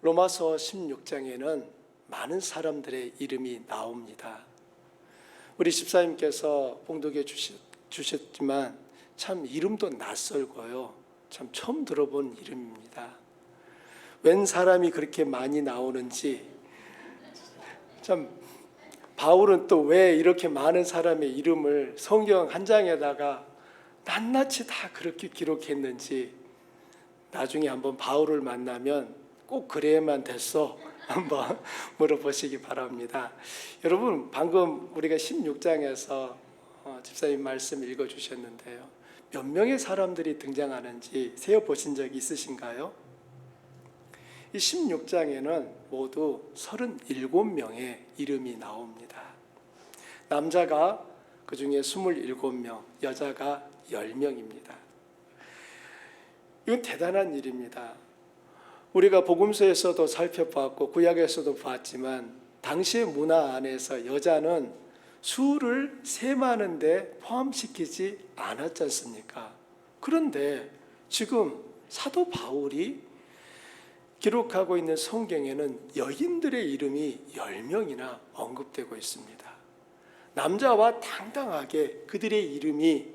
로마서 16장에는 많은 사람들의 이름이 나옵니다. 우리 집사님께서 봉독해 주셨지만 참 이름도 낯설고요, 참 처음 들어본 이름입니다. 웬 사람이 그렇게 많이 나오는지, 참 바울은 또 왜 이렇게 많은 사람의 이름을 성경 한 장에다가 낱낱이 다 그렇게 기록했는지 나중에 한번 바울을 만나면 꼭 그래야만 됐어 한번 물어보시기 바랍니다. 여러분, 방금 우리가 16장에서 집사님 말씀 읽어주셨는데요, 몇 명의 사람들이 등장하는지 세어보신 적 있으신가요? 이 16장에는 모두 37명의 이름이 나옵니다. 남자가 그 중에 27명, 여자가 10명입니다. 이건 대단한 일입니다. 우리가 복음서에서도 살펴봤고 구약에서도 봤지만 당시의 문화 안에서 여자는 수를 세마는데 포함시키지 않았지 않습니까? 그런데 지금 사도 바울이 기록하고 있는 성경에는 여인들의 이름이 10명이나 언급되고 있습니다. 남자와 당당하게 그들의 이름이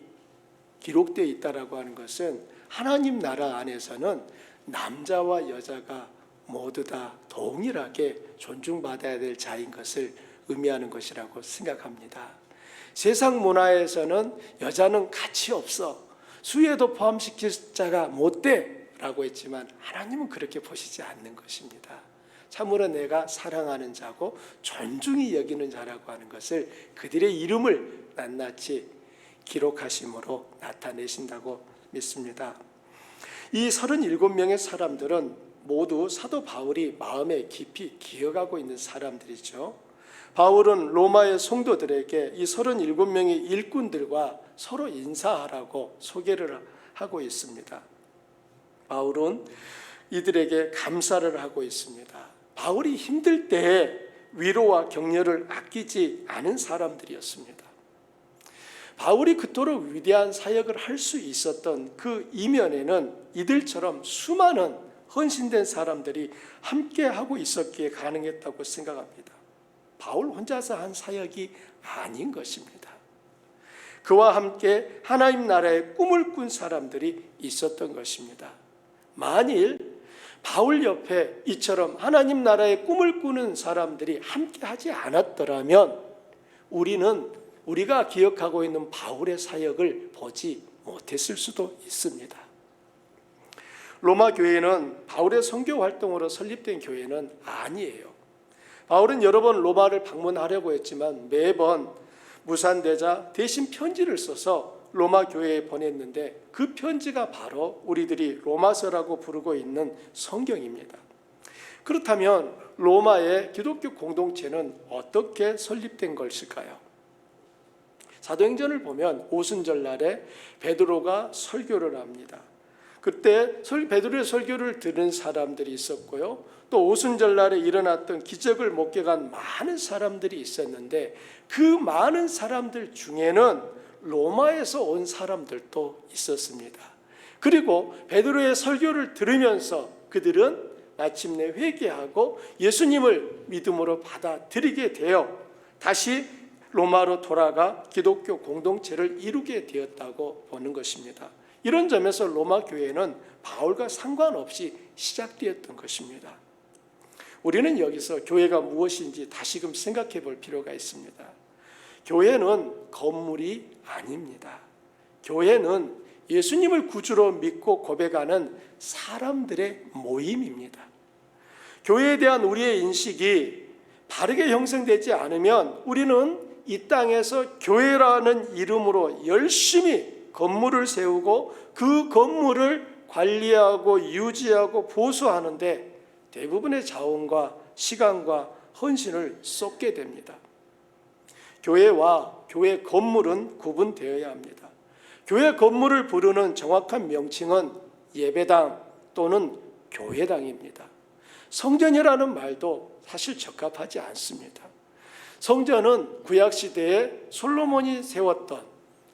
기록되어 있다라고 하는 것은 하나님 나라 안에서는 남자와 여자가 모두 다 동일하게 존중받아야 될 자인 것을 의미하는 것이라고 생각합니다. 세상 문화에서는 여자는 가치 없어, 수에도 포함시킬 자가 못 돼 라고 했지만 하나님은 그렇게 보시지 않는 것입니다. 참으로 내가 사랑하는 자고 존중히 여기는 자라고 하는 것을 그들의 이름을 낱낱이 기록하심으로 나타내신다고 믿습니다. 이 37명의 사람들은 모두 사도 바울이 마음에 깊이 기억하고 있는 사람들이죠. 바울은 로마의 성도들에게 이 37명의 일꾼들과 서로 인사하라고 소개를 하고 있습니다. 바울은 이들에게 감사를 하고 있습니다. 바울이 힘들 때 위로와 격려를 아끼지 않은 사람들이었습니다. 바울이 그토록 위대한 사역을 할 수 있었던 그 이면에는 이들처럼 수많은 헌신된 사람들이 함께하고 있었기에 가능했다고 생각합니다. 바울 혼자서 한 사역이 아닌 것입니다. 그와 함께 하나님 나라의 꿈을 꾼 사람들이 있었던 것입니다. 만일 바울 옆에 이처럼 하나님 나라의 꿈을 꾸는 사람들이 함께하지 않았더라면 우리가 기억하고 있는 바울의 사역을 보지 못했을 수도 있습니다. 로마 교회는 바울의 선교 활동으로 설립된 교회는 아니에요. 바울은 여러 번 로마를 방문하려고 했지만 매번 무산되자 대신 편지를 써서 로마 교회에 보냈는데 그 편지가 바로 우리들이 로마서라고 부르고 있는 성경입니다. 그렇다면 로마의 기독교 공동체는 어떻게 설립된 것일까요? 사도행전을 보면 오순절날에 베드로가 설교를 합니다. 그때 베드로의 설교를 들은 사람들이 있었고요, 또 오순절날에 일어났던 기적을 목격한 많은 사람들이 있었는데 그 많은 사람들 중에는 로마에서 온 사람들도 있었습니다. 그리고 베드로의 설교를 들으면서 그들은 마침내 회개하고 예수님을 믿음으로 받아들이게 되어 다시 로마로 돌아가 기독교 공동체를 이루게 되었다고 보는 것입니다. 이런 점에서 로마 교회는 바울과 상관없이 시작되었던 것입니다. 우리는 여기서 교회가 무엇인지 다시금 생각해 볼 필요가 있습니다. 교회는 건물이 아닙니다. 교회는 예수님을 구주로 믿고 고백하는 사람들의 모임입니다. 교회에 대한 우리의 인식이 바르게 형성되지 않으면 우리는 이 땅에서 교회라는 이름으로 열심히 건물을 세우고 그 건물을 관리하고 유지하고 보수하는데 대부분의 자원과 시간과 헌신을 쏟게 됩니다. 교회와 교회 건물은 구분되어야 합니다. 교회 건물을 부르는 정확한 명칭은 예배당 또는 교회당입니다. 성전이라는 말도 사실 적합하지 않습니다. 성전은 구약시대에 솔로몬이 세웠던,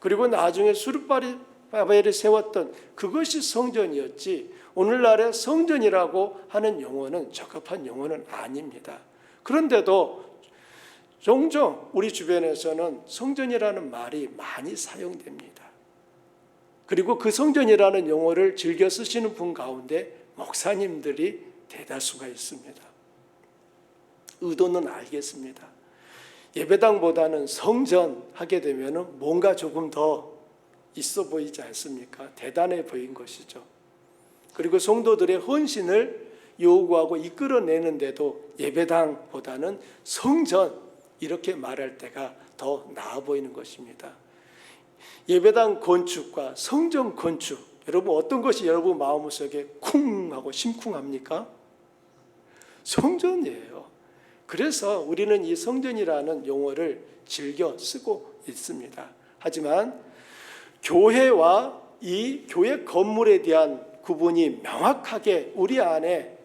그리고 나중에 수르바벨이 세웠던 그것이 성전이었지, 오늘날의 성전이라고 하는 용어는 적합한 용어는 아닙니다. 그런데도 종종 우리 주변에서는 성전이라는 말이 많이 사용됩니다. 그리고 그 성전이라는 용어를 즐겨 쓰시는 분 가운데 목사님들이 대다수가 있습니다. 의도는 알겠습니다. 예배당보다는 성전 하게 되면 뭔가 조금 더 있어 보이지 않습니까? 대단해 보인 것이죠. 그리고 성도들의 헌신을 요구하고 이끌어내는데도 예배당보다는 성전 이렇게 말할 때가 더 나아 보이는 것입니다. 예배당 건축과 성전 건축, 여러분 어떤 것이 여러분 마음속에 쿵 하고 심쿵합니까? 성전이에요. 그래서 우리는 이 성전이라는 용어를 즐겨 쓰고 있습니다. 하지만 교회와 이 교회 건물에 대한 구분이 명확하게 우리 안에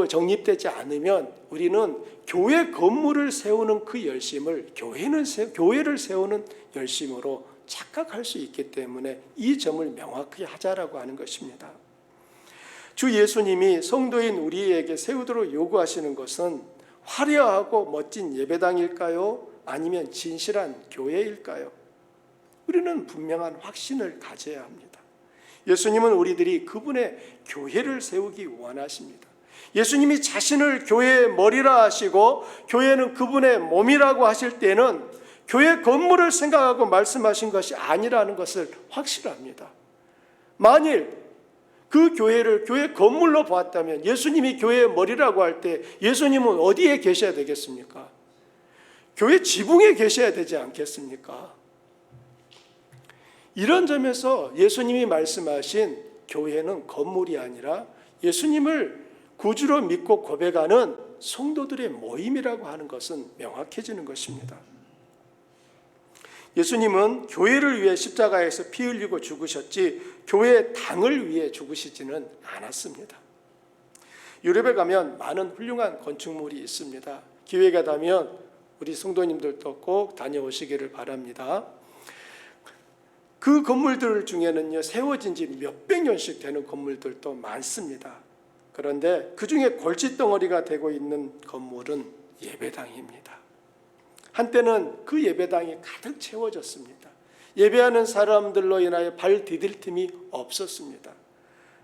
정립되지 않으면 우리는 교회 건물을 세우는 그 열심을 교회를 세우는 열심으로 착각할 수 있기 때문에 이 점을 명확히 하자라고 하는 것입니다. 주 예수님이 성도인 우리에게 세우도록 요구하시는 것은 화려하고 멋진 예배당일까요? 아니면 진실한 교회일까요? 우리는 분명한 확신을 가져야 합니다. 예수님은 우리들이 그분의 교회를 세우기 원하십니다. 예수님이 자신을 교회의 머리라 하시고 교회는 그분의 몸이라고 하실 때는 교회 건물을 생각하고 말씀하신 것이 아니라는 것을 확실합니다. 만일 그 교회를 교회 건물로 보았다면 예수님이 교회의 머리라고 할 때 예수님은 어디에 계셔야 되겠습니까? 교회 지붕에 계셔야 되지 않겠습니까? 이런 점에서 예수님이 말씀하신 교회는 건물이 아니라 예수님을 구주로 믿고 고백하는 성도들의 모임이라고 하는 것은 명확해지는 것입니다. 예수님은 교회를 위해 십자가에서 피 흘리고 죽으셨지 교회의 당을 위해 죽으시지는 않았습니다. 유럽에 가면 많은 훌륭한 건축물이 있습니다. 기회가 되면 우리 성도님들도 꼭 다녀오시기를 바랍니다. 그 건물들 중에는요, 세워진 지 몇백 년씩 되는 건물들도 많습니다. 그런데 그 중에 골칫덩어리가 되고 있는 건물은 예배당입니다. 한때는 그 예배당이 가득 채워졌습니다. 예배하는 사람들로 인하여 발 디딜 틈이 없었습니다.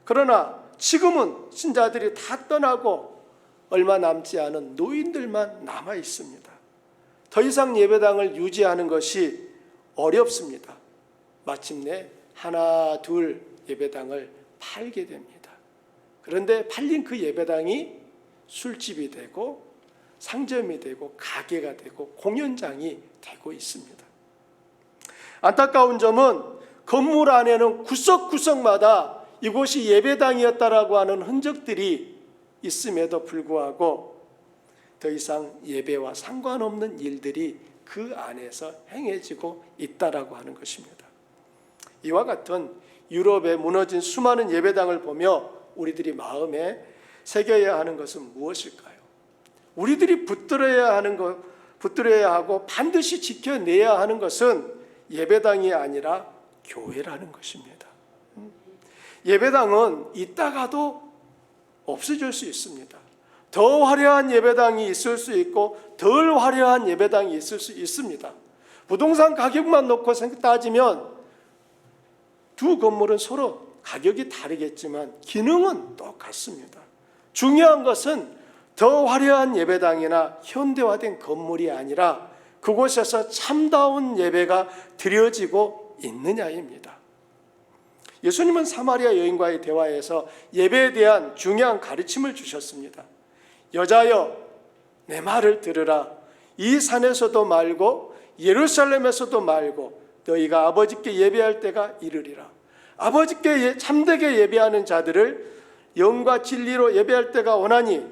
그러나 지금은 신자들이 다 떠나고 얼마 남지 않은 노인들만 남아 있습니다. 더 이상 예배당을 유지하는 것이 어렵습니다. 마침내 하나 둘 예배당을 팔게 됩니다. 그런데 팔린 그 예배당이 술집이 되고 상점이 되고 가게가 되고 공연장이 되고 있습니다. 안타까운 점은 건물 안에는 구석구석마다 이곳이 예배당이었다라고 하는 흔적들이 있음에도 불구하고 더 이상 예배와 상관없는 일들이 그 안에서 행해지고 있다라고 하는 것입니다. 이와 같은 유럽에 무너진 수많은 예배당을 보며 우리들이 마음에 새겨야 하는 것은 무엇일까요? 우리들이 붙들어야 하고 반드시 지켜내야 하는 것은 예배당이 아니라 교회라는 것입니다. 예배당은 있다가도 없어질 수 있습니다. 더 화려한 예배당이 있을 수 있고 덜 화려한 예배당이 있을 수 있습니다. 부동산 가격만 놓고 따지면 두 건물은 서로 가격이 다르겠지만 기능은 똑같습니다. 중요한 것은 더 화려한 예배당이나 현대화된 건물이 아니라 그곳에서 참다운 예배가 드려지고 있느냐입니다. 예수님은 사마리아 여인과의 대화에서 예배에 대한 중요한 가르침을 주셨습니다. 여자여, 내 말을 들으라. 이 산에서도 말고 예루살렘에서도 말고 너희가 아버지께 예배할 때가 이르리라. 아버지께 참되게 예배하는 자들을 영과 진리로 예배할 때가 오나니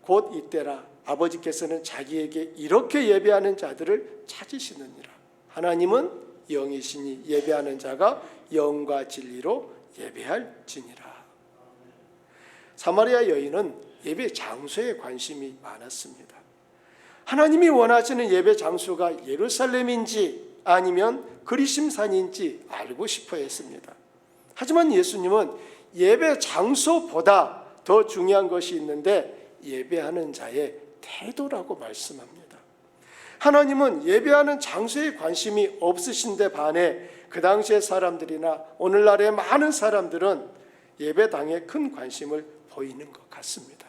곧 이때라. 아버지께서는 자기에게 이렇게 예배하는 자들을 찾으시느니라. 하나님은 영이시니 예배하는 자가 영과 진리로 예배할지니라. 사마리아 여인은 예배 장소에 관심이 많았습니다. 하나님이 원하시는 예배 장소가 예루살렘인지 아니면 그리심산인지 알고 싶어 했습니다. 하지만 예수님은 예배 장소보다 더 중요한 것이 있는데 예배하는 자의 태도라고 말씀합니다. 하나님은 예배하는 장소에 관심이 없으신데 반해 그 당시의 사람들이나 오늘날의 많은 사람들은 예배당에 큰 관심을 보이는 것 같습니다.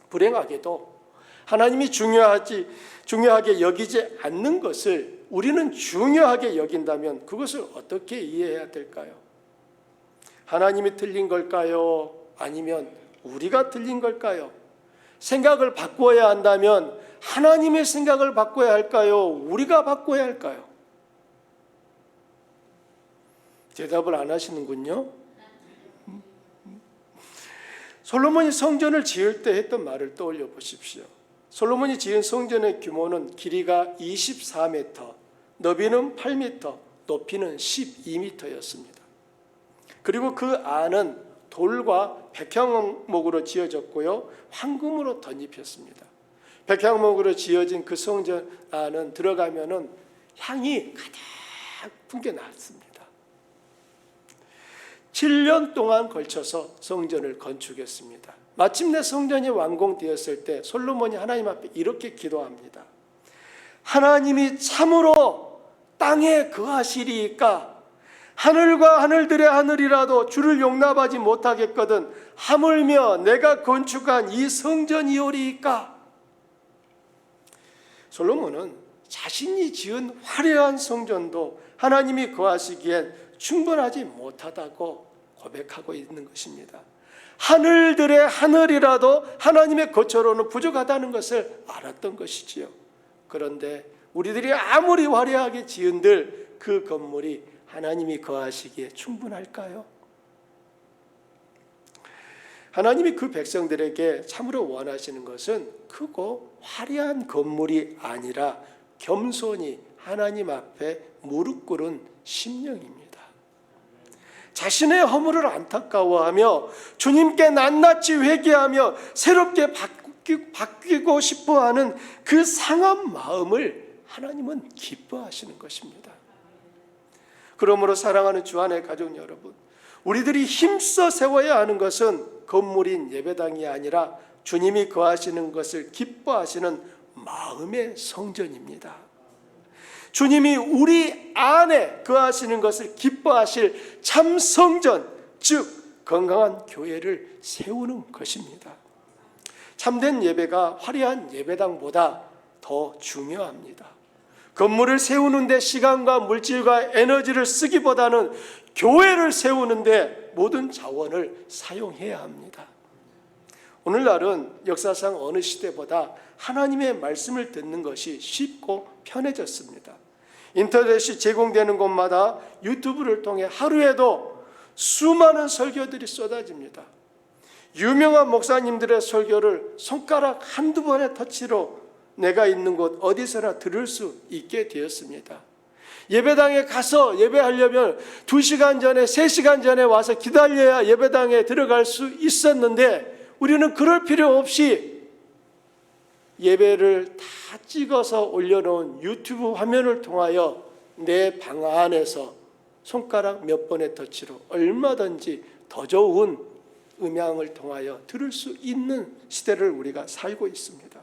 불행하게도 하나님이 중요하게 여기지 않는 것을 우리는 중요하게 여긴다면 그것을 어떻게 이해해야 될까요? 하나님이 틀린 걸까요? 아니면 우리가 틀린 걸까요? 생각을 바꾸어야 한다면 하나님의 생각을 바꿔야 할까요? 우리가 바꿔야 할까요? 대답을 안 하시는군요. 솔로몬이 성전을 지을 때 했던 말을 떠올려 보십시오. 솔로몬이 지은 성전의 규모는 길이가 24m, 너비는 8m, 높이는 12m였습니다. 그리고 그 안은 돌과 백향목으로 지어졌고요, 황금으로 덧입혔습니다. 백향목으로 지어진 그 성전 안은 들어가면은 향이 가득 풍겨 났습니다. 7년 동안 걸쳐서 성전을 건축했습니다. 마침내 성전이 완공되었을 때 솔로몬이 하나님 앞에 이렇게 기도합니다. 하나님이 참으로 땅에 거하시리이까? 하늘과 하늘들의 하늘이라도 주를 용납하지 못하겠거든 하물며 내가 건축한 이 성전이오리이까? 솔로몬은 자신이 지은 화려한 성전도 하나님이 거하시기엔 충분하지 못하다고 고백하고 있는 것입니다. 하늘들의 하늘이라도 하나님의 거처로는 부족하다는 것을 알았던 것이지요. 그런데 우리들이 아무리 화려하게 지은들 그 건물이 하나님이 거하시기에 충분할까요? 하나님이 그 백성들에게 참으로 원하시는 것은 크고 화려한 건물이 아니라 겸손히 하나님 앞에 무릎 꿇은 심령입니다. 자신의 허물을 안타까워하며 주님께 낱낱이 회개하며 새롭게 바뀌고 싶어하는 그 상한 마음을 하나님은 기뻐하시는 것입니다. 그러므로 사랑하는 주안의 가족 여러분, 우리들이 힘써 세워야 하는 것은 건물인 예배당이 아니라 주님이 거하시는 것을 기뻐하시는 마음의 성전입니다. 주님이 우리 안에 거하시는 것을 기뻐하실 참 성전, 즉 건강한 교회를 세우는 것입니다. 참된 예배가 화려한 예배당보다 더 중요합니다. 건물을 세우는 데 시간과 물질과 에너지를 쓰기보다는 교회를 세우는 데 모든 자원을 사용해야 합니다. 오늘날은 역사상 어느 시대보다 하나님의 말씀을 듣는 것이 쉽고 편해졌습니다. 인터넷이 제공되는 곳마다 유튜브를 통해 하루에도 수많은 설교들이 쏟아집니다. 유명한 목사님들의 설교를 손가락 한두 번의 터치로 내가 있는 곳 어디서나 들을 수 있게 되었습니다. 예배당에 가서 예배하려면 2시간 전에 3시간 전에 와서 기다려야 예배당에 들어갈 수 있었는데 우리는 그럴 필요 없이 예배를 다 찍어서 올려놓은 유튜브 화면을 통하여 내 방 안에서 손가락 몇 번의 터치로 얼마든지 더 좋은 음향을 통하여 들을 수 있는 시대를 우리가 살고 있습니다.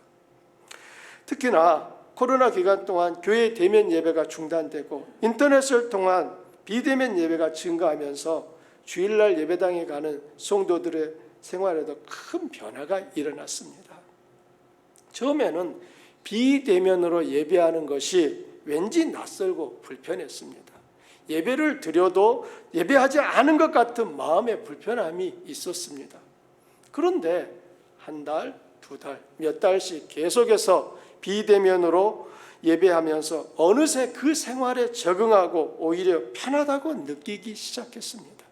특히나 코로나 기간 동안 교회 대면 예배가 중단되고 인터넷을 통한 비대면 예배가 증가하면서 주일날 예배당에 가는 성도들의 생활에도 큰 변화가 일어났습니다. 처음에는 비대면으로 예배하는 것이 왠지 낯설고 불편했습니다. 예배를 드려도 예배하지 않은 것 같은 마음의 불편함이 있었습니다. 그런데 한 달, 두 달, 몇 달씩 계속해서 비대면으로 예배하면서 어느새 그 생활에 적응하고 오히려 편하다고 느끼기 시작했습니다.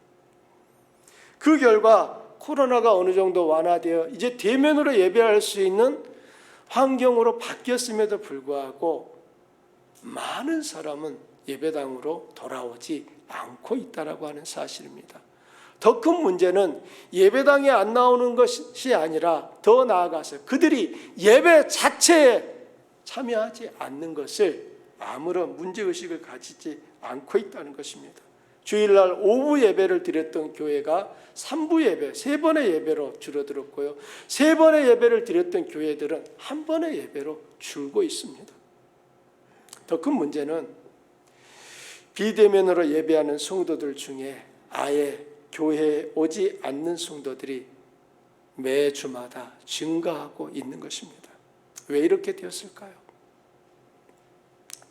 그 결과 코로나가 어느 정도 완화되어 이제 대면으로 예배할 수 있는 환경으로 바뀌었음에도 불구하고 많은 사람은 예배당으로 돌아오지 않고 있다고 하는 사실입니다. 더 큰 문제는 예배당에 안 나오는 것이 아니라 더 나아가서 그들이 예배 자체에 참여하지 않는 것을 아무런 문제의식을 가지지 않고 있다는 것입니다. 주일날 오후 예배를 드렸던 교회가 3부 예배, 3번의 예배로 줄어들었고요. 3번의 예배를 드렸던 교회들은 1번의 예배로 줄고 있습니다. 더 큰 문제는 비대면으로 예배하는 성도들 중에 아예 교회에 오지 않는 성도들이 매주마다 증가하고 있는 것입니다. 왜 이렇게 되었을까요?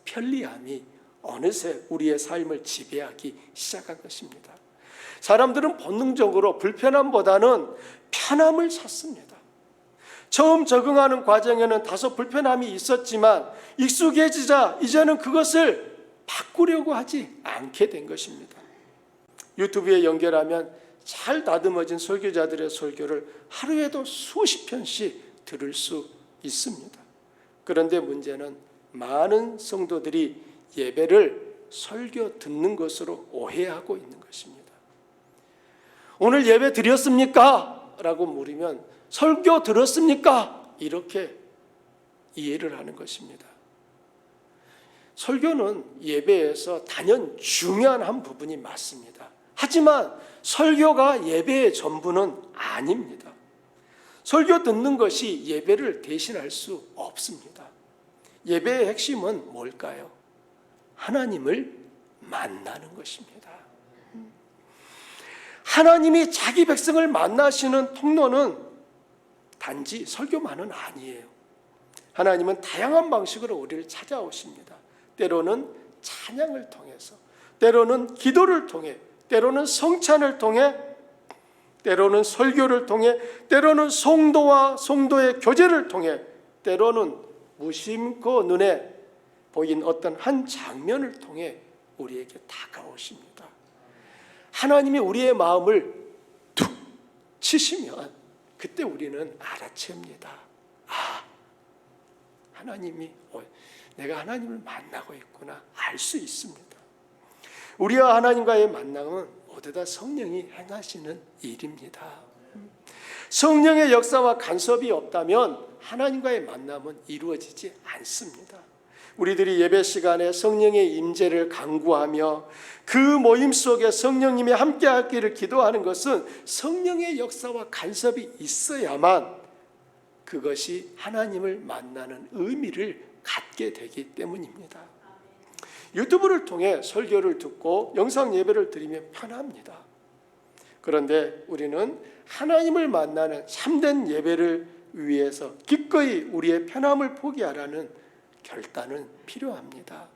편리함이 어느새 우리의 삶을 지배하기 시작한 것입니다. 사람들은 본능적으로 불편함보다는 편함을 찾습니다. 처음 적응하는 과정에는 다소 불편함이 있었지만 익숙해지자 이제는 그것을 바꾸려고 하지 않게 된 것입니다. 유튜브에 연결하면 잘 다듬어진 설교자들의 설교를 하루에도 수십 편씩 들을 수 있습니다. 그런데 문제는 많은 성도들이 예배를 설교 듣는 것으로 오해하고 있는 것입니다. 오늘 예배 드렸습니까? 라고 물으면 설교 들었습니까? 이렇게 이해를 하는 것입니다. 설교는 예배에서 단연 중요한 한 부분이 맞습니다. 하지만 설교가 예배의 전부는 아닙니다. 설교 듣는 것이 예배를 대신할 수 없습니다. 예배의 핵심은 뭘까요? 하나님을 만나는 것입니다. 하나님이 자기 백성을 만나시는 통로는 단지 설교만은 아니에요. 하나님은 다양한 방식으로 우리를 찾아오십니다. 때로는 찬양을 통해서, 때로는 기도를 통해, 때로는 성찬을 통해, 때로는 설교를 통해, 때로는 성도와 성도의 교제를 통해, 때로는 무심코 눈에 보인 어떤 한 장면을 통해 우리에게 다가오십니다. 하나님이 우리의 마음을 툭 치시면 그때 우리는 알아챕니다. 아, 하나님이 내가 하나님을 만나고 있구나 알 수 있습니다. 우리와 하나님과의 만남은 모두 다 성령이 행하시는 일입니다. 성령의 역사와 간섭이 없다면 하나님과의 만남은 이루어지지 않습니다. 우리들이 예배 시간에 성령의 임재를 간구하며 그 모임 속에 성령님이 함께하기를 기도하는 것은 성령의 역사와 간섭이 있어야만 그것이 하나님을 만나는 의미를 갖게 되기 때문입니다. 유튜브를 통해 설교를 듣고 영상 예배를 드리면 편합니다. 그런데 우리는 하나님을 만나는 참된 예배를 위해서 기꺼이 우리의 편함을 포기하라는 결단은 필요합니다.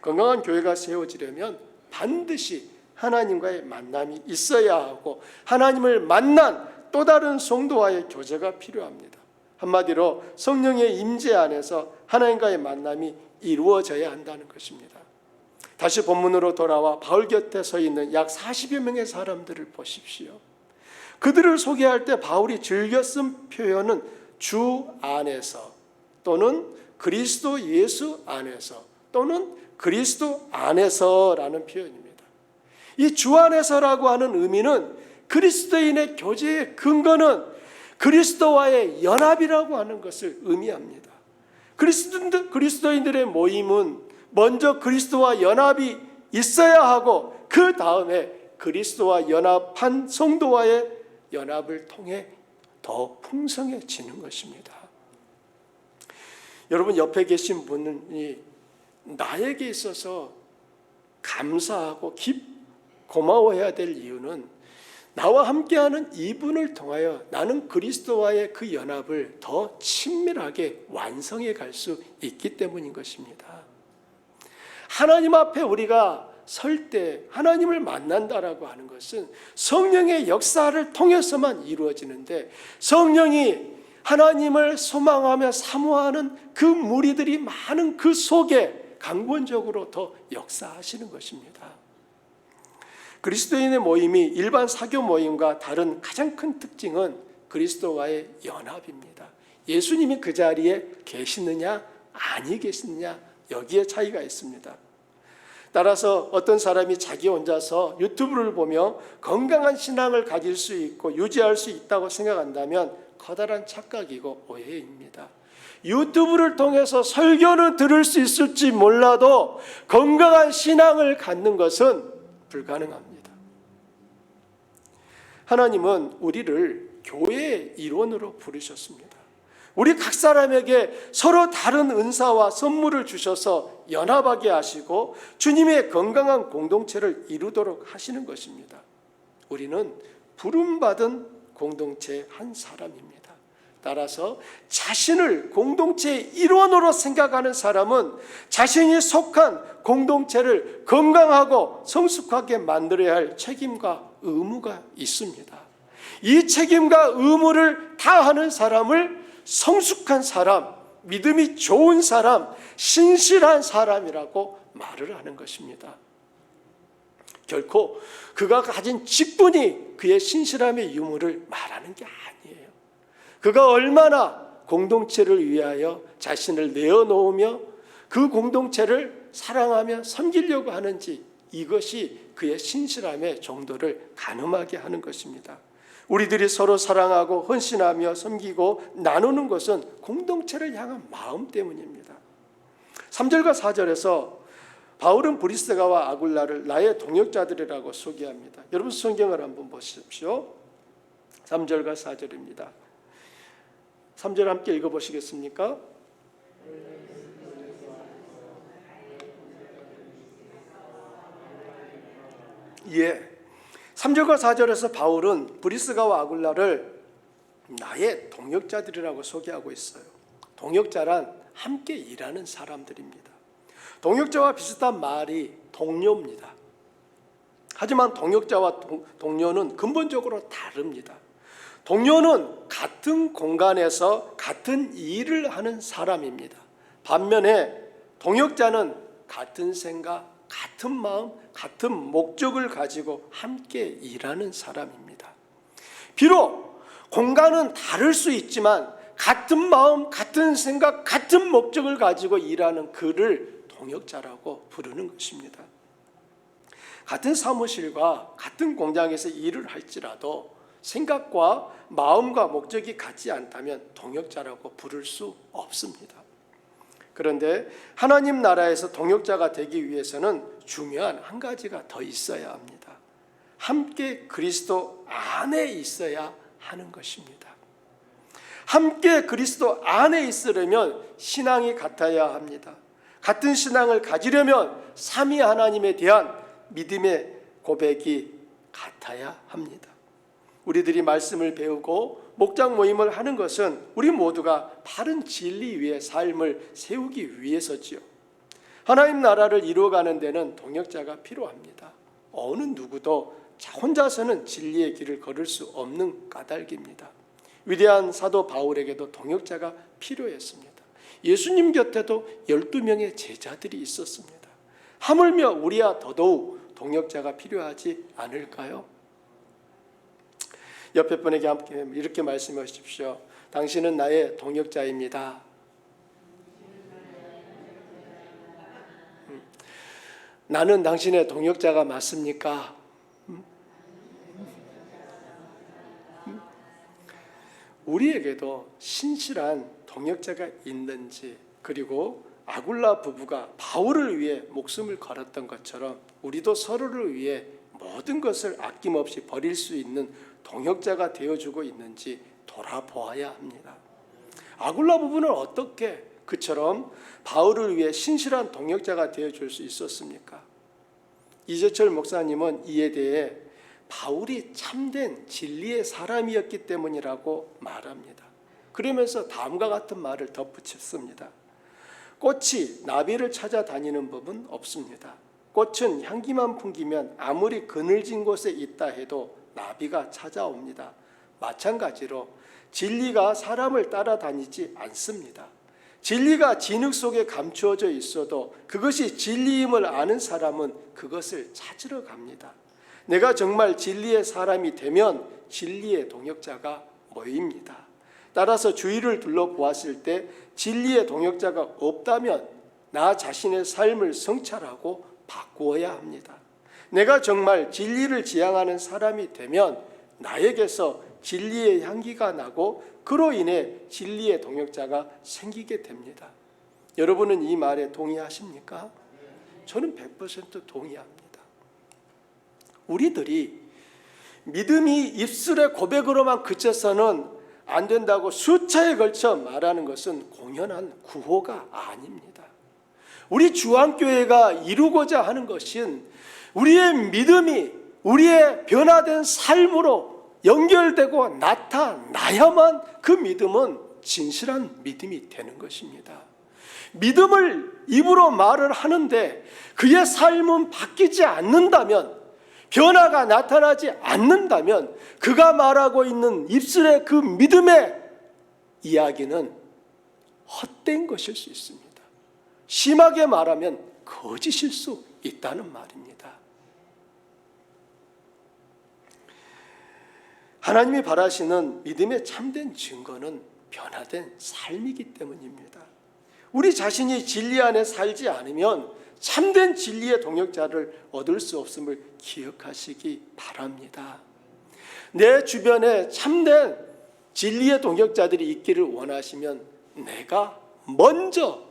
건강한 교회가 세워지려면 반드시 하나님과의 만남이 있어야 하고 하나님을 만난 또 다른 성도와의 교제가 필요합니다. 한마디로 성령의 임재 안에서 하나님과의 만남이 이루어져야 한다는 것입니다. 다시 본문으로 돌아와 바울 곁에 서 있는 약 40여 명의 사람들을 보십시오. 그들을 소개할 때 바울이 즐겨 쓴 표현은 주 안에서 또는 그리스도 예수 안에서 또는 그리스도 안에서라는 표현입니다. 이 주 안에서라고 하는 의미는 그리스도인의 교제의 근거는 그리스도와의 연합이라고 하는 것을 의미합니다. 그리스도인들의 모임은 먼저 그리스도와 연합이 있어야 하고 그 다음에 그리스도와 연합한 성도와의 연합을 통해 더 풍성해지는 것입니다. 여러분 옆에 계신 분이 나에게 있어서 감사하고 고마워해야 될 이유는 나와 함께하는 이분을 통하여 나는 그리스도와의 그 연합을 더 친밀하게 완성해 갈 수 있기 때문인 것입니다. 하나님 앞에 우리가 설 때 하나님을 만난다라고 하는 것은 성령의 역사를 통해서만 이루어지는데 성령이 하나님을 소망하며 사모하는 그 무리들이 많은 그 속에 강권적으로 더 역사하시는 것입니다. 그리스도인의 모임이 일반 사교 모임과 다른 가장 큰 특징은 그리스도와의 연합입니다. 예수님이 그 자리에 계시느냐 아니 계시느냐 여기에 차이가 있습니다. 따라서 어떤 사람이 자기 혼자서 유튜브를 보며 건강한 신앙을 가질 수 있고 유지할 수 있다고 생각한다면 커다란 착각이고 오해입니다. 유튜브를 통해서 설교는 들을 수 있을지 몰라도 건강한 신앙을 갖는 것은 불가능합니다. 하나님은 우리를 교회의 일원으로 부르셨습니다. 우리 각 사람에게 서로 다른 은사와 선물을 주셔서 연합하게 하시고 주님의 건강한 공동체를 이루도록 하시는 것입니다. 우리는 부름받은 공동체의 한 사람입니다. 따라서 자신을 공동체의 일원으로 생각하는 사람은 자신이 속한 공동체를 건강하고 성숙하게 만들어야 할 책임과 의무가 있습니다. 이 책임과 의무를 다하는 사람을 성숙한 사람, 믿음이 좋은 사람, 신실한 사람이라고 말을 하는 것입니다. 결코 그가 가진 직분이 그의 신실함의 유무를 말하는 게 아니에요. 그가 얼마나 공동체를 위하여 자신을 내어놓으며 그 공동체를 사랑하며 섬기려고 하는지, 이것이 그의 신실함의 정도를 가늠하게 하는 것입니다. 우리들이 서로 사랑하고 헌신하며 섬기고 나누는 것은 공동체를 향한 마음 때문입니다. 3절과 4절에서 바울은 브리스가와 아굴라를 나의 동역자들이라고 소개합니다. 여러분 성경을 한번 보십시오. 3절과 4절입니다. 3절 함께 읽어보시겠습니까? 예. 3절과 4절에서 바울은 브리스가와 아굴라를 나의 동역자들이라고 소개하고 있어요. 동역자란 함께 일하는 사람들입니다. 동역자와 비슷한 말이 동료입니다. 하지만 동역자와 동료는 근본적으로 다릅니다. 동료는 같은 공간에서 같은 일을 하는 사람입니다. 반면에 동역자는 같은 생각, 같은 마음, 같은 목적을 가지고 함께 일하는 사람입니다. 비록 공간은 다를 수 있지만 같은 마음, 같은 생각, 같은 목적을 가지고 일하는 그를 동역자라고 부르는 것입니다. 같은 사무실과 같은 공장에서 일을 할지라도 생각과 마음과 목적이 같지 않다면 동역자라고 부를 수 없습니다. 그런데 하나님 나라에서 동역자가 되기 위해서는 중요한 한 가지가 더 있어야 합니다. 함께 그리스도 안에 있어야 하는 것입니다. 함께 그리스도 안에 있으려면 신앙이 같아야 합니다. 같은 신앙을 가지려면 삼위 하나님에 대한 믿음의 고백이 같아야 합니다. 우리들이 말씀을 배우고 목장 모임을 하는 것은 우리 모두가 바른 진리 위에 삶을 세우기 위해서지요. 하나님 나라를 이루어가는 데는 동역자가 필요합니다. 어느 누구도 혼자서는 진리의 길을 걸을 수 없는 까닭입니다. 위대한 사도 바울에게도 동역자가 필요했습니다. 예수님 곁에도 12명의 제자들이 있었습니다. 하물며 우리야 더더욱 동역자가 필요하지 않을까요? 옆에 분에게 함께 이렇게 말씀하십시오. 당신은 나의 동역자입니다. 나는 당신의 동역자가 맞습니까? 우리에게도 신실한 동역자가 있는지, 그리고 아굴라 부부가 바울을 위해 목숨을 걸었던 것처럼 우리도 서로를 위해 모든 것을 아낌없이 버릴 수 있는 동역자가 되어주고 있는지 돌아보아야 합니다. 아굴라 부부는 어떻게 그처럼 바울을 위해 신실한 동역자가 되어줄 수 있었습니까? 이재철 목사님은 이에 대해 바울이 참된 진리의 사람이었기 때문이라고 말합니다. 그러면서 다음과 같은 말을 덧붙였습니다. 꽃이 나비를 찾아다니는 법은 없습니다. 꽃은 향기만 풍기면 아무리 그늘진 곳에 있다 해도 나비가 찾아옵니다. 마찬가지로 진리가 사람을 따라다니지 않습니다. 진리가 진흙 속에 감추어져 있어도 그것이 진리임을 아는 사람은 그것을 찾으러 갑니다. 내가 정말 진리의 사람이 되면 진리의 동역자가 모입니다. 따라서 주위를 둘러보았을 때 진리의 동역자가 없다면 나 자신의 삶을 성찰하고 바꾸어야 합니다. 내가 정말 진리를 지향하는 사람이 되면 나에게서 진리의 향기가 나고 그로 인해 진리의 동역자가 생기게 됩니다. 여러분은 이 말에 동의하십니까? 저는 100% 동의합니다. 우리들이 믿음이 입술의 고백으로만 그쳐서는 안 된다고 수차에 걸쳐 말하는 것은 공연한 구호가 아닙니다. 우리 주안교회가 이루고자 하는 것은 우리의 믿음이 우리의 변화된 삶으로 연결되고 나타나야만 그 믿음은 진실한 믿음이 되는 것입니다. 믿음을 입으로 말을 하는데 그의 삶은 바뀌지 않는다면, 변화가 나타나지 않는다면 그가 말하고 있는 입술의 그 믿음의 이야기는 헛된 것일 수 있습니다. 심하게 말하면 거짓일 수 있다는 말입니다. 하나님이 바라시는 믿음의 참된 증거는 변화된 삶이기 때문입니다. 우리 자신이 진리 안에 살지 않으면 참된 진리의 동역자를 얻을 수 없음을 기억하시기 바랍니다. 내 주변에 참된 진리의 동역자들이 있기를 원하시면 내가 먼저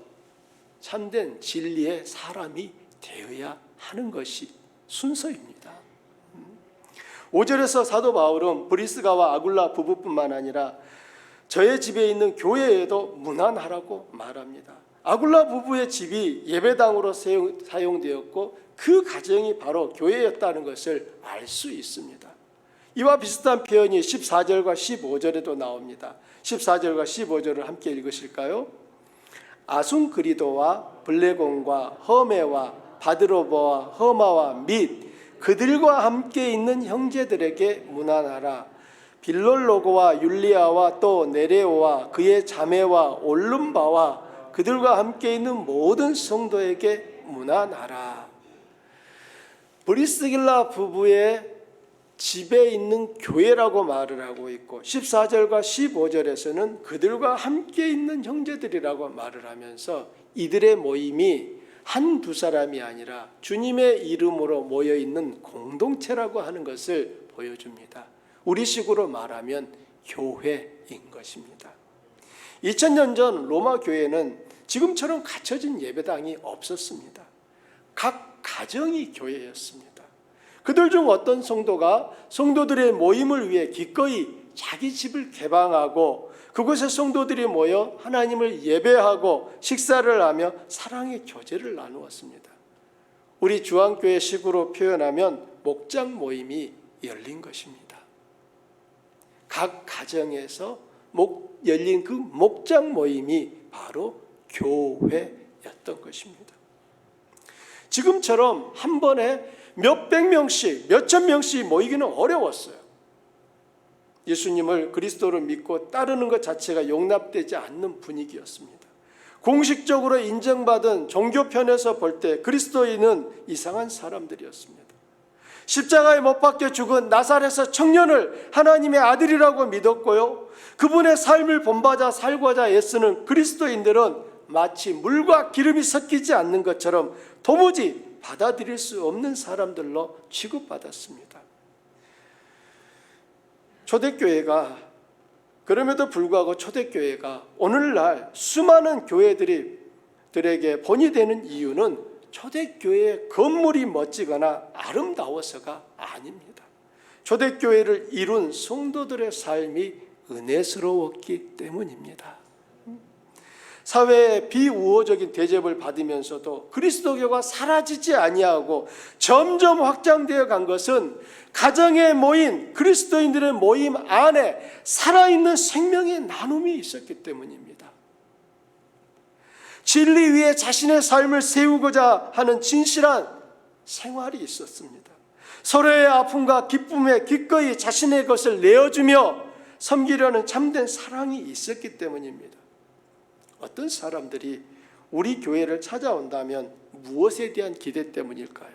참된 진리의 사람이 되어야 하는 것이 순서입니다. 5절에서 사도 바울은 브리스가와 아굴라 부부뿐만 아니라 저의 집에 있는 교회에도 문안하라고 말합니다. 아굴라 부부의 집이 예배당으로 사용되었고 그 가정이 바로 교회였다는 것을 알 수 있습니다. 이와 비슷한 표현이 14절과 15절에도 나옵니다. 14절과 15절을 함께 읽으실까요? 아순그리도와 블레곤과 허메와 바드로보와 허마와 및 그들과 함께 있는 형제들에게 문안하라. 빌롤로고와 율리아와 또 네레오와 그의 자매와 올lum바와 그들과 함께 있는 모든 성도에게 문안하라. 브리스길라 부부의 집에 있는 교회라고 말을 하고 있고 14절과 15절에서는 그들과 함께 있는 형제들이라고 말을 하면서 이들의 모임이 한두 사람이 아니라 주님의 이름으로 모여있는 공동체라고 하는 것을 보여줍니다. 우리식으로 말하면 교회인 것입니다. 2000년 전 로마 교회는 지금처럼 갖춰진 예배당이 없었습니다. 각 가정이 교회였습니다. 그들 중 어떤 성도가 성도들의 모임을 위해 기꺼이 자기 집을 개방하고 그곳에 성도들이 모여 하나님을 예배하고 식사를 하며 사랑의 교제를 나누었습니다. 우리 주안교회식으로 표현하면 목장 모임이 열린 것입니다. 각 가정에서 열린 그 목장 모임이 바로 교회였던 것입니다. 지금처럼 한 번에 몇백 명씩, 몇천 명씩 모이기는 어려웠어요. 예수님을 그리스도로 믿고 따르는 것 자체가 용납되지 않는 분위기였습니다. 공식적으로 인정받은 종교편에서 볼 때 그리스도인은 이상한 사람들이었습니다. 십자가에 못 박혀 죽은 나사렛의 청년을 하나님의 아들이라고 믿었고요. 그분의 삶을 본받아 살고자 애쓰는 그리스도인들은 마치 물과 기름이 섞이지 않는 것처럼 도무지 받아들일 수 없는 사람들로 취급받았습니다. 초대교회가 그럼에도 불구하고 초대교회가 오늘날 수많은 교회들에게 본이 되는 이유는 초대교회의 건물이 멋지거나 아름다워서가 아닙니다. 초대교회를 이룬 성도들의 삶이 은혜스러웠기 때문입니다. 사회의 비우호적인 대접을 받으면서도 그리스도교가 사라지지 아니하고 점점 확장되어 간 것은 가정에 모인 그리스도인들의 모임 안에 살아있는 생명의 나눔이 있었기 때문입니다. 진리 위에 자신의 삶을 세우고자 하는 진실한 생활이 있었습니다. 서로의 아픔과 기쁨에 기꺼이 자신의 것을 내어주며 섬기려는 참된 사랑이 있었기 때문입니다. 어떤 사람들이 우리 교회를 찾아온다면 무엇에 대한 기대 때문일까요?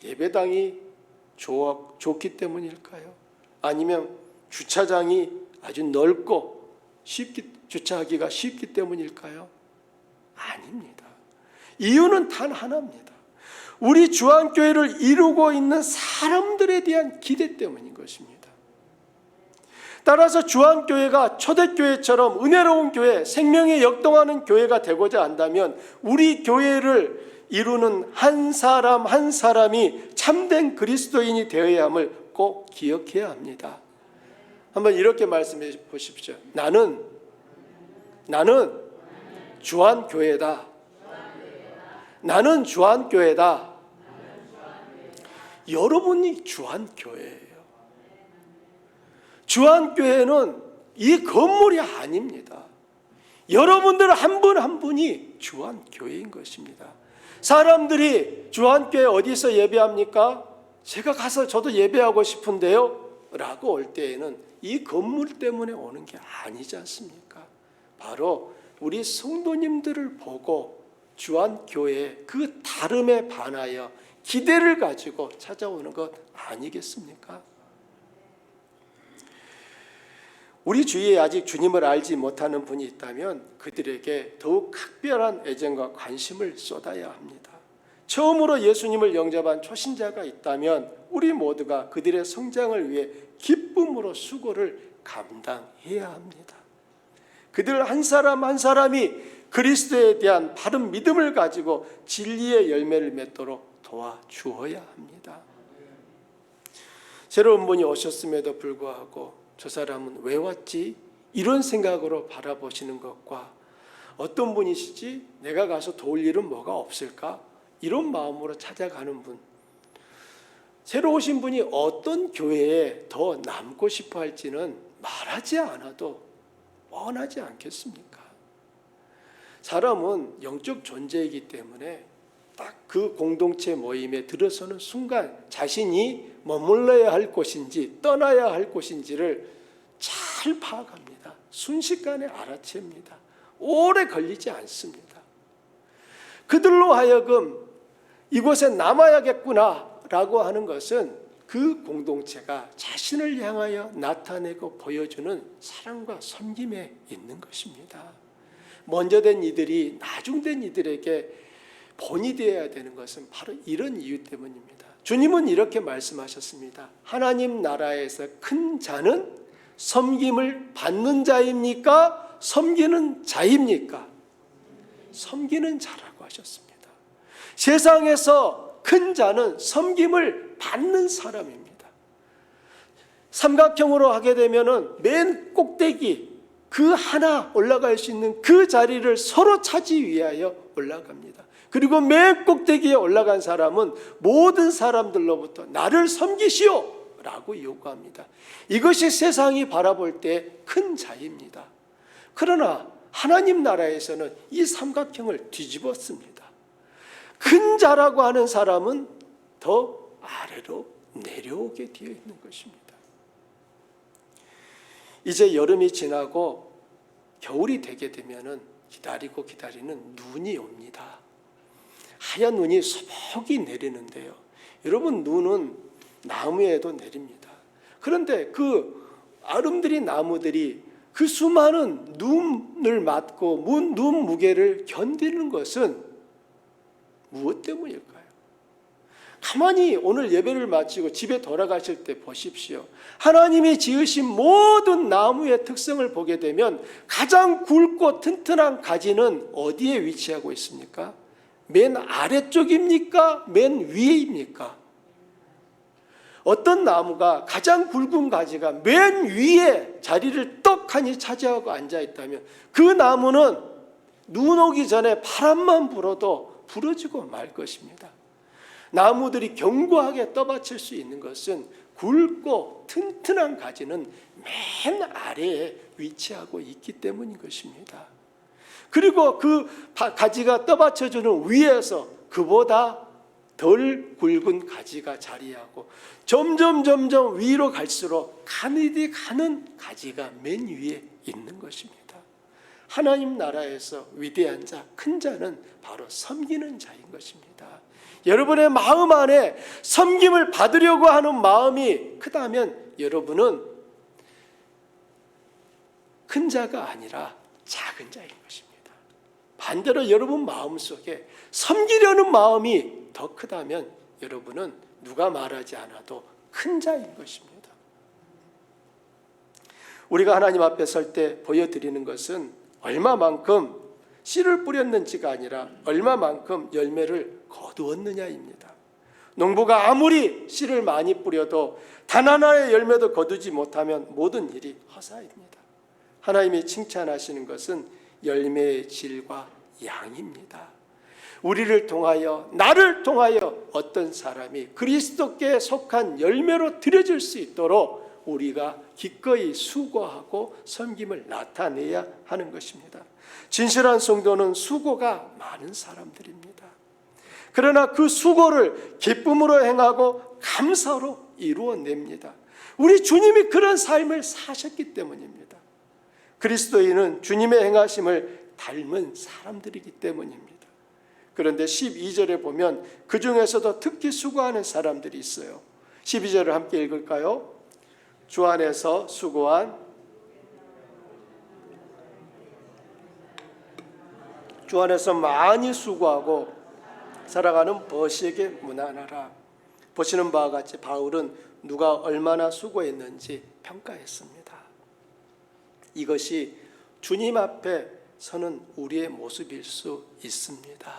예배당이 좋기 때문일까요? 아니면 주차장이 아주 넓고 주차하기가 쉽기 때문일까요? 아닙니다. 이유는 단 하나입니다. 우리 주안교회를 이루고 있는 사람들에 대한 기대 때문인 것입니다. 따라서 주안교회가 초대교회처럼 은혜로운 교회, 생명에 역동하는 교회가 되고자 한다면 우리 교회를 이루는 한 사람 한 사람이 참된 그리스도인이 되어야 함을 꼭 기억해야 합니다. 한번 이렇게 말씀해 보십시오. 나는 주한교회다. 나는 주한교회다. 여러분이 주한교회예요. 주한교회는 이 건물이 아닙니다. 여러분들 한 분 한 분이 주한교회인 것입니다. 사람들이 주한교회 어디서 예배합니까? 제가 가서 저도 예배하고 싶은데요 라고 올 때에는 이 건물 때문에 오는 게 아니지 않습니까? 바로 우리 성도님들을 보고 주한교회의 그 다름에 반하여 기대를 가지고 찾아오는 것 아니겠습니까? 우리 주위에 아직 주님을 알지 못하는 분이 있다면 그들에게 더욱 각별한 애정과 관심을 쏟아야 합니다. 처음으로 예수님을 영접한 초신자가 있다면 우리 모두가 그들의 성장을 위해 기쁨으로 수고를 감당해야 합니다. 그들 한 사람 한 사람이 그리스도에 대한 바른 믿음을 가지고 진리의 열매를 맺도록 도와주어야 합니다. 새로운 분이 오셨음에도 불구하고 저 사람은 왜 왔지? 이런 생각으로 바라보시는 것과 어떤 분이시지? 내가 가서 도울 일은 뭐가 없을까? 이런 마음으로 찾아가는 분, 새로 오신 분이 어떤 교회에 더 남고 싶어 할지는 말하지 않아도 뻔하지 않겠습니까? 사람은 영적 존재이기 때문에 딱 그 공동체 모임에 들어서는 순간 자신이 머물러야 할 곳인지 떠나야 할 곳인지를 잘 파악합니다. 순식간에 알아챕니다. 오래 걸리지 않습니다. 그들로 하여금 이곳에 남아야겠구나 라고 하는 것은 그 공동체가 자신을 향하여 나타내고 보여주는 사랑과 섬김에 있는 것입니다. 먼저 된 이들이 나중된 이들에게 본이 되어야 되는 것은 바로 이런 이유 때문입니다. 주님은 이렇게 말씀하셨습니다. 하나님 나라에서 큰 자는 섬김을 받는 자입니까? 섬기는 자입니까? 섬기는 자라고 하셨습니다. 세상에서 큰 자는 섬김을 받는 사람입니다. 삼각형으로 하게 되면은 맨 꼭대기 그 하나 올라갈 수 있는 그 자리를 서로 차지 위하여 올라갑니다. 그리고 맨 꼭대기에 올라간 사람은 모든 사람들로부터 나를 섬기시오 라고 요구합니다. 이것이 세상이 바라볼 때 큰 자입니다. 그러나 하나님 나라에서는 이 삼각형을 뒤집었습니다. 큰 자라고 하는 사람은 더 아래로 내려오게 되어 있는 것입니다. 이제 여름이 지나고 겨울이 되게 되면은 기다리는 눈이 옵니다. 하얀 눈이 소복이 내리는데요. 여러분, 눈은 나무에도 내립니다. 그런데 그 아름드리 나무들이 그 수많은 눈을 맞고 눈 무게를 견디는 것은 무엇 때문일까요? 가만히 오늘 예배를 마치고 집에 돌아가실 때 보십시오. 하나님이 지으신 모든 나무의 특성을 보게 되면 가장 굵고 튼튼한 가지는 어디에 위치하고 있습니까? 맨 아래쪽입니까? 맨 위에입니까? 어떤 나무가 가장 굵은 가지가 맨 위에 자리를 떡하니 차지하고 앉아있다면 그 나무는 눈 오기 전에 바람만 불어도 부러지고 말 것입니다. 나무들이 견고하게 떠받칠 수 있는 것은 굵고 튼튼한 가지는 맨 아래에 위치하고 있기 때문인 것입니다. 그리고 그 가지가 떠받쳐주는 위에서 그보다 덜 굵은 가지가 자리하고 점점 위로 갈수록 가늘이 가는 가지가 맨 위에 있는 것입니다. 하나님 나라에서 위대한 자, 큰 자는 바로 섬기는 자인 것입니다. 여러분의 마음 안에 섬김을 받으려고 하는 마음이 크다면 여러분은 큰 자가 아니라 작은 자인 것입니다. 반대로 여러분 마음속에 섬기려는 마음이 더 크다면 여러분은 누가 말하지 않아도 큰 자인 것입니다. 우리가 하나님 앞에 설 때 보여드리는 것은 얼마만큼 씨를 뿌렸는지가 아니라 얼마만큼 열매를 거두었느냐입니다. 농부가 아무리 씨를 많이 뿌려도 단 하나의 열매도 거두지 못하면 모든 일이 허사입니다. 하나님이 칭찬하시는 것은 열매의 질과 양입니다. 우리를 통하여, 나를 통하여 어떤 사람이 그리스도께 속한 열매로 드려질 수 있도록 우리가 기꺼이 수고하고 섬김을 나타내야 하는 것입니다. 진실한 성도는 수고가 많은 사람들입니다. 그러나 그 수고를 기쁨으로 행하고 감사로 이루어냅니다. 우리 주님이 그런 삶을 사셨기 때문입니다. 그리스도인은 주님의 행하심을 닮은 사람들이기 때문입니다. 그런데 12절에 보면 그 중에서도 특히 수고하는 사람들이 있어요. 12절을 함께 읽을까요? 주 안에서 수고한 주 안에서 많이 수고하고 살아가는 버시에게 문안하라. 보시는 바와 같이 바울은 누가 얼마나 수고했는지 평가했습니다. 이것이 주님 앞에 서는 우리의 모습일 수 있습니다.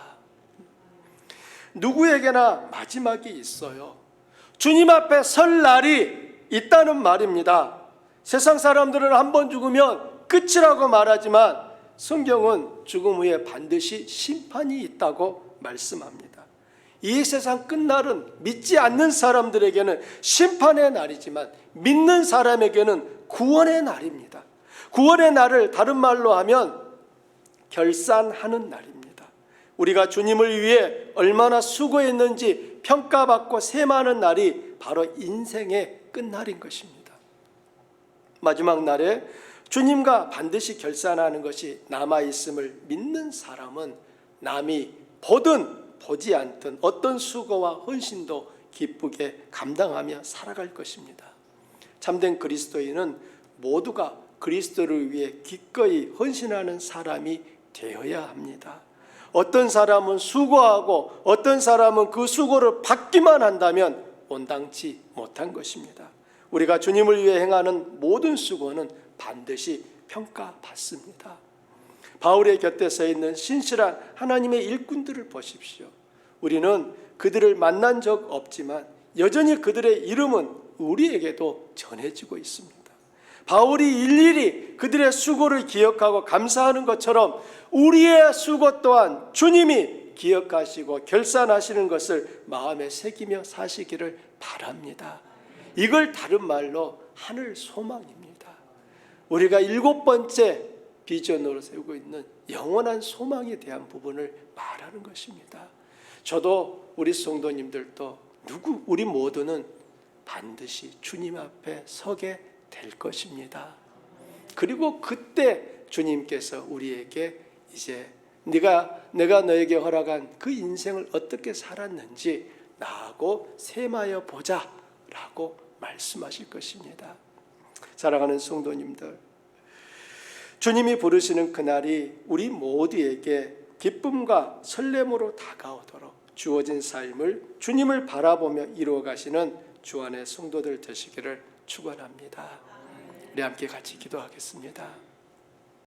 누구에게나 마지막이 있어요. 주님 앞에 설 날이 있다는 말입니다. 세상 사람들은 한 번 죽으면 끝이라고 말하지만 성경은 죽음 후에 반드시 심판이 있다고 말씀합니다. 이 세상 끝날은 믿지 않는 사람들에게는 심판의 날이지만 믿는 사람에게는 구원의 날입니다. 구원의 날을 다른 말로 하면 결산하는 날입니다. 우리가 주님을 위해 얼마나 수고했는지 평가받고 셈하는 날이 바로 인생의 끝날인 것입니다. 마지막 날에 주님과 반드시 결산하는 것이 남아있음을 믿는 사람은 남이 보든 보지 않든 어떤 수고와 헌신도 기쁘게 감당하며 살아갈 것입니다. 참된 그리스도인은 모두가 그리스도를 위해 기꺼이 헌신하는 사람이 되어야 합니다. 어떤 사람은 수고하고 어떤 사람은 그 수고를 받기만 한다면 온당치 못한 것입니다. 우리가 주님을 위해 행하는 모든 수고는 반드시 평가받습니다. 바울의 곁에 서 있는 신실한 하나님의 일꾼들을 보십시오. 우리는 그들을 만난 적 없지만 여전히 그들의 이름은 우리에게도 전해지고 있습니다. 바울이 일일이 그들의 수고를 기억하고 감사하는 것처럼 우리의 수고 또한 주님이 기억하시고 결산하시는 것을 마음에 새기며 사시기를 바랍니다. 이걸 다른 말로 하늘 소망입니다. 우리가 7번째 비전으로 세우고 있는 영원한 소망에 대한 부분을 말하는 것입니다. 저도 우리 성도님들도 우리 모두는 반드시 주님 앞에 서게 될 것입니다. 그리고 그때 주님께서 우리에게 이제 내가 너에게 허락한 그 인생을 어떻게 살았는지 나하고 셈하여 보자 라고 말씀하실 것입니다. 사랑하는 성도님들, 주님이 부르시는 그날이 우리 모두에게 기쁨과 설렘으로 다가오도록 주어진 삶을 주님을 바라보며 이루어가시는 주 안의 성도들 되시기를 축원합니다. 우리 함께 같이 기도하겠습니다.